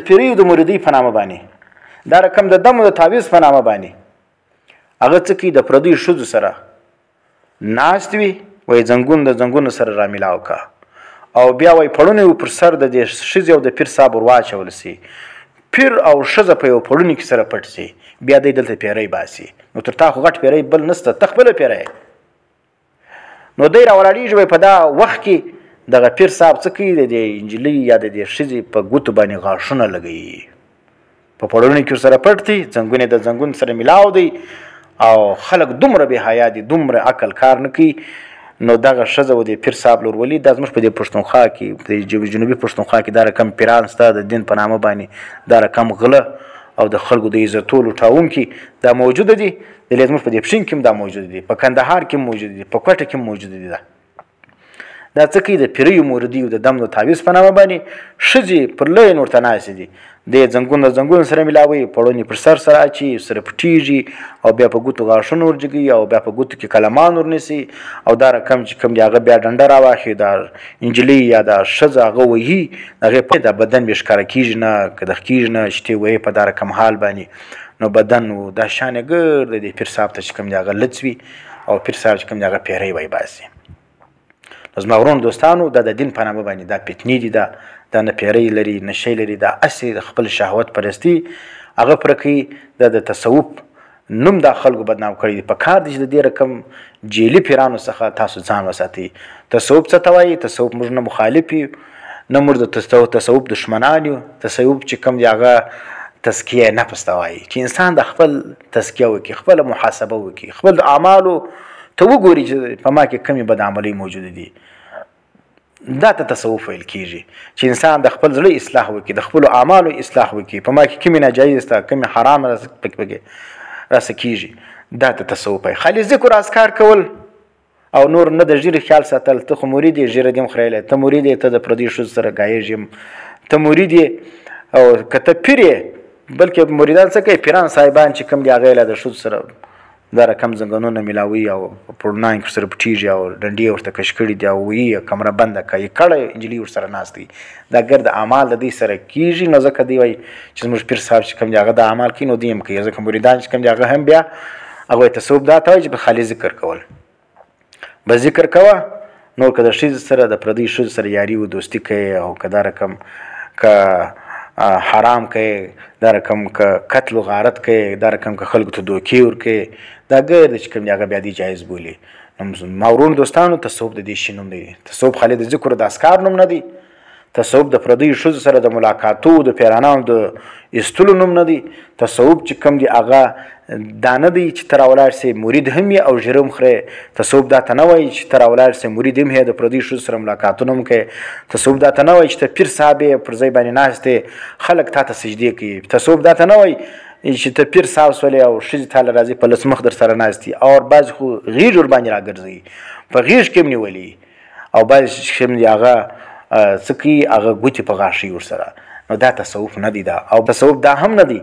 پیریو د مریدۍ په نامه باندې دا رقم د دم د تعویض په نامه باندې هغه څه کوي د پردیو ښځو سره ناست وي وایي زنګون د زنګونو سره رامیلاو کا او بیا وایي پړونی پر سر د دې ښځې او د پیر صاحب ور واچول سي پیر او ښځه په یو پړوني کې سره پټ سي بیا دی دلته پیری باسي نو تر تا خو غټ پیری بل نسته ته خپله پیری نو دی راولاړېږي وایي په دا وخت کې دغه پیر صاحب څه کوي د دې نجلۍ یا د دې ښځې په ګوتو باندې غاښونه لګوي په پړوني کې ورسره پټ دي زنګون د زنګون سره میلاو دی او خلک دومره بې حیا دي دومره عقل کار نه کوي نو دغه ښځه و د پیر صاحب لورولي دا زموږ په دې پښتونخوا کې په جنوبي پښتونخوا کې دا رقم پیران سته د دین په نامه باندې دا رقم غله او د خلکو د عزتو لوټاونکي دا موجوده دي دلې زموږ په دې پښین کې هم دا موجوده دي په کندهار کې هم موجوده دي په کوټه کې هم موجوده دي دا څه کوي د پیریو مریدیو د دم د تعویض په نامه باندې ښځې پر لین ورته ناستې دي د زنګون د زنګون سره میلاوي پړونی پر سر سره اچي سره پټیږي او بیا په ګوتو غاښونه ورجګي او بیا په ګوتو کې کلمان ورنیسي او دا رقم چې کوم دی هغه بیا ډنډه راواخلي دا نجلۍ یا دا ښځه هغه وهي هغې په دا بدن بې ښکاره کېږي نه کدغ کېږي نه چې ته وهې په دا رقم حال باندې نو بدن دا شان یې ګرد د پیر صاحب ته چې کوم دی هغه لڅ وي او پیر صاحب چې کوم دی هغه پیری وایي باسي نو زما ورونو دوستانو دا د دین په نامه باندې دا فتنې دي دا نه پیری لري نه شی لري دا هسې د خپل شهوت پرستي هغه پوره کوي دا د تصوف نوم دا خلکو بدنام کړی دي په کار دي چې د دې رقم جیلي پیرانو څخه تاسو ځان وساتئ تصوف څه ته وایي تصوف موږ نه مخالف یو نه موږ د تصوف دشمنان یو تصوف چې کوم دی هغه تزکیه نفس ته وایي چې انسان د خپل تزکیه وکړي خپله محاسبه وکړي خپل اعمالو ته وګوري چې په ما کې کمې بد عملۍ موجوده دي دا ته تصوف ویل کېږي چې انسان د خپل زړه اصلاح وکړي د خپلو اعمالو اصلاح وکړي په ما کې کومې ناجایز ته کومې حرام پکې راسه کېږي دا ته تصوف وایي خالي ذکر اذکار کول او نور نه د ژیرې خیال ساتل ته خو مرید یې ژیره دې هم خریلی ته مرید یې ته د پردیو ښځو سره ګایږي ته مرید یې او که ته پیر یې بلکې مریدان څه کوي پیران صاحبان چې کوم دي هغه یې له د ښځو سره دا رقم زنګنونه میلاوي او پړونان کې ورسره پټېږي او ډنډې ورته کش کړي دي او ویي کمره بنده کوي کړی نجلۍ ورسره ناست وي دا ګرد اعمال د دوی سره کېږي نو ځکه دوی وایي چې زموږ پیر صاحب چې کوم دی هغه دا اعمال کوي نو دوی هم کوي ځکه مریدان چې کوم دی هغه هم بیا هغوی تصوف دا ته وایي چې په خالي ذکر کول به ذکر کوه نور که د ښځې سره د پردیو ښځو سره یاري و دوستي کوي او که دا رقم که حرام کوي دا رقم که قتل و غارت کوي دا رقم که خلکو ته دوکې ورکوي دا ګرد چې کوم دی هغه بیا دی جایز بولي ما ورونو دوستانو تصوف د دې شي نوم دی تصوف خالي د ذکر د اذکار نوم نه دی تصوف د پردیو ښځو سره د ملاقاتو د پیرانانو د ایستلو نوم نه دی تصوف چې کوم دی هغه دا نه دی چې ته راولاړ سې مرید هم یې او ژیره هم خورې تصوف دا ته نه وایي چې ته راولاړ سې مرید هم یې د پردیو ښځو سره ملاقاتونه هم کوې تصوف دا ته نه وایي چې ته پیر صاحب یې پر ځای باندې ناست یې خلک تا ته سجدې کوي تصوف دا ته نه وایي چې ته پیر صاحب سولې او ښځې تاله راځي په لس مخ در سره ناست دي او بعضې خو غېږ ورباندې راګرځوي په غېږ کې هم نیولي او بعضې چې کوم دی هغه څه کوي هغه ګوتې په غاښوي ورسره نو دا تصوف نه دی دا او تصوف دا هم نه دی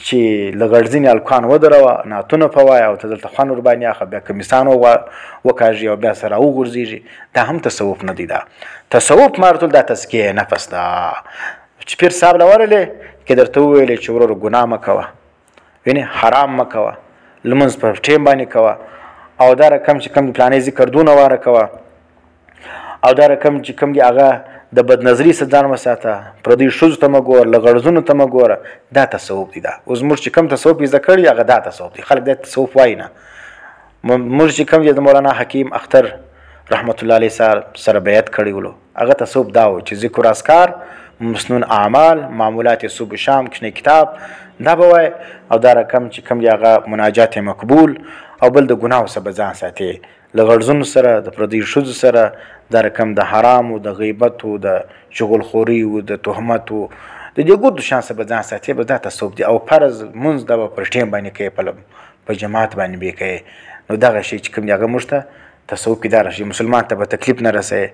چې له غړځینې الکان ودروه نعتونه په وایه او ته دلته خوند ورباندې اخه بیا کمیسان وکاږي او بیا سره وغورځېږي دا هم تصوف نه دی دا تصوف مارتول دا تزکیه نفس ده چې پیر صاحب له ورغلې کې درته وویلې چې وروره ګناه مه کوه وینې حرام مه کوه لمونځ په ټیم باندې کوه او دا رقم چې کوم پلانې ذکر دونه واره کوه او دا رقم چې کوم دی هغه د بدنظري څخه ځان وساته پردیو ښځو ته مه ګوره له غړزونو ته مه ګوره دا تصوف دی دا اوس موږ چې کوم تصوف زده کړي هغه دا تصوف دی خلک دا تصوف وایي نه موږ چې کوم دی د مولانا حکیم اختر رحمت الله علیه سره بیعت کړی ولو هغه تصوف دا و چې ذکر اذکار مسنون اعمال معمولات صبح شام کشنه کتاب دا به وایي او دا رقم چې کوم دی هغه مناجات مقبول او بل د ګناهو څخه به ځان ساتي له غړزونو سره د پردیو ښځو سره دا رقم د حرامو د غیبتو د چغلخوریو د تهمتو د دې ګردو شان څخه به ځان ساتي به دا تصوف دی او فرض لمونځ دا به پر ټیم باندې کوي په جماعت باندې به کوي نو دغه شی چې کوم دی هغه موږ ته تصوف کې دا راشي مسلمان ته به تکلیف نه رسوي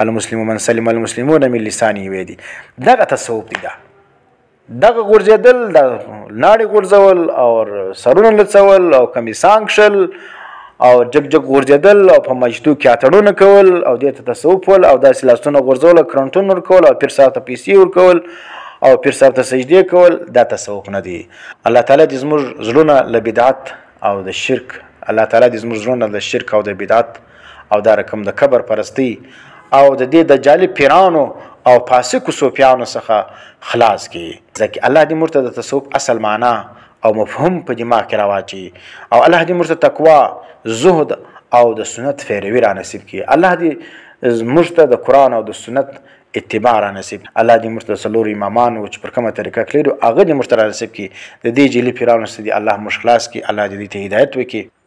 المسلم من سلم المسلمون من لسانه ویدي دغه تصوف دی دا دغه غورځېدل د لاړې غورځول او سرونه لڅول او کمیسان کښل او جګ جګ غورځېدل او په مجدو کې اتړونه کول او دې ته تصوف ول او داسې لاسونه غورځول کرنټونه ورکول او پیر صاحب ته پیسې ورکول او پیر صاحب ته سجدې کول دا تصوف نه دی. الله تعالی دې زموږ زړونه له بدعت او د شرک، الله تعالی دې زموږ زړونه له شرک او د بدعت او دا رقم د کبر پرستی او د دې د جالب پیرانو او فاسقو صوفیانو څخه خلاص کړي. ځکه الله دې موږ ته د تصوف اصل معنا او مفهوم په دماغ کې راواچي او الله دې موږ ته تقوا، زهد او د سنت پیروي را نصیب کړي. الله دې موږ ته د قرآن او د سنت اتباع را نصیب. الله دې موږ ته څلور امامان چې پر کومه طریقه کړي هغه دې موږ ته را نصیب کړي. د دې جعلي پیرانو څخه دې الله موږ خلاص کړي. الله دې ته هدایت وکړي.